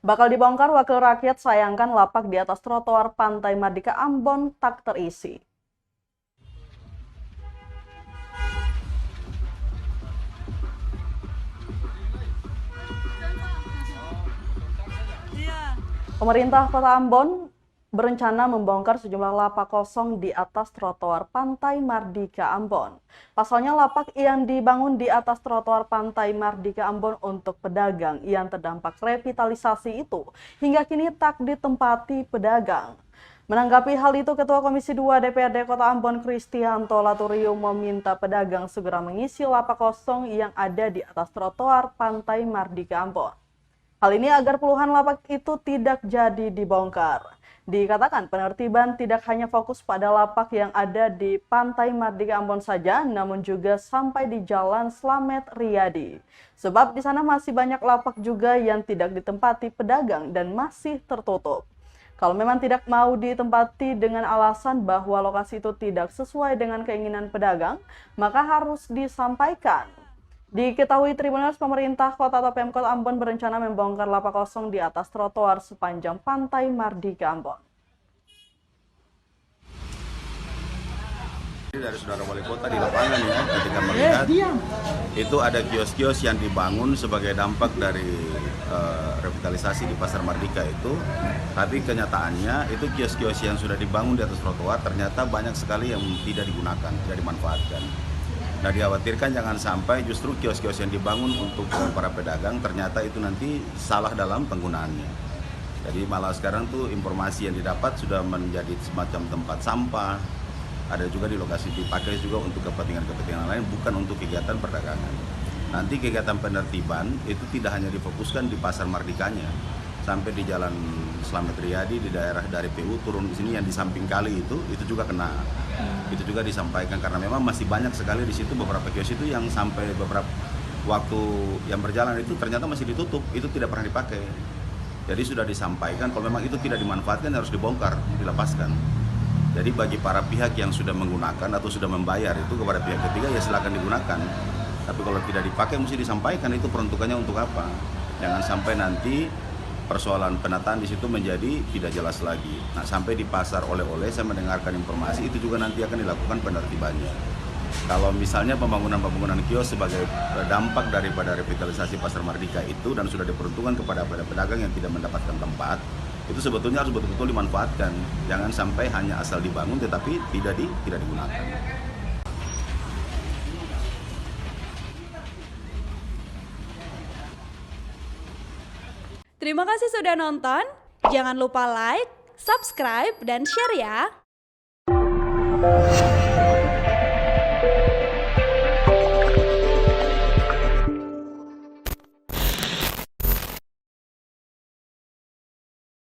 Bakal dibongkar, Wakil Rakyat sayangkan lapak di atas trotoar Pantai Mardika Ambon tak terisi. Pemerintah Kota Ambon berencana membongkar sejumlah lapak kosong di atas trotoar Pantai Mardika Ambon. Pasalnya lapak yang dibangun di atas trotoar Pantai Mardika Ambon untuk pedagang yang terdampak revitalisasi itu hingga kini tak ditempati pedagang. Menanggapi hal itu, Ketua Komisi 2 DPRD Kota Ambon Kristianto Laturiu meminta pedagang segera mengisi lapak kosong yang ada di atas trotoar Pantai Mardika Ambon. Hal ini agar puluhan lapak itu tidak jadi dibongkar. Dikatakan penertiban tidak hanya fokus pada lapak yang ada di Pantai Mardika Ambon saja, namun juga sampai di Jalan Slamet Riyadi. Sebab di sana masih banyak lapak juga yang tidak ditempati pedagang dan masih tertutup. Kalau memang tidak mau ditempati dengan alasan bahwa lokasi itu tidak sesuai dengan keinginan pedagang, maka harus disampaikan. Diketahui Tribuners, pemerintah kota atau Pemkot Ambon berencana membongkar lapak kosong di atas trotoar sepanjang Pantai Mardika Ambon. Dari saudara wali kota di lapangan ya, ketika melihat itu ada kios-kios yang dibangun sebagai dampak dari revitalisasi di Pasar Mardika itu, tapi kenyataannya itu kios-kios yang sudah dibangun di atas trotoar ternyata banyak sekali yang tidak digunakan, tidak dimanfaatkan. Nah, dikhawatirkan jangan sampai justru kios-kios yang dibangun untuk para pedagang ternyata itu nanti salah dalam penggunaannya. Jadi malah sekarang tuh informasi yang didapat sudah menjadi semacam tempat sampah. Ada juga di lokasi dipakai juga untuk kepentingan-kepentingan lain, bukan untuk kegiatan perdagangan. Nanti kegiatan penertiban itu tidak hanya difokuskan di Pasar Mardikanya, sampai di Jalan Slamet Riyadi, di daerah dari PU turun di sini yang di samping kali itu juga kena. Itu juga disampaikan karena memang masih banyak sekali di situ beberapa kios itu yang sampai beberapa waktu yang berjalan itu ternyata masih ditutup, itu tidak pernah dipakai. Jadi sudah disampaikan kalau memang itu tidak dimanfaatkan harus dibongkar, dilepaskan. Jadi bagi para pihak yang sudah menggunakan atau sudah membayar itu kepada pihak ketiga ya silakan digunakan. Tapi kalau tidak dipakai mesti disampaikan itu peruntukannya untuk apa. Jangan sampai nanti persoalan penataan di situ menjadi tidak jelas lagi. Nah, sampai di pasar oleh-oleh saya mendengarkan informasi itu juga nanti akan dilakukan penertibannya. Kalau misalnya pembangunan kios sebagai dampak daripada revitalisasi Pasar Mardika itu dan sudah diperuntukkan kepada pedagang yang tidak mendapatkan tempat, itu sebetulnya harus betul-betul dimanfaatkan. Jangan sampai hanya asal dibangun tetapi tidak digunakan. Terima kasih sudah nonton. Jangan lupa like, subscribe, dan share ya.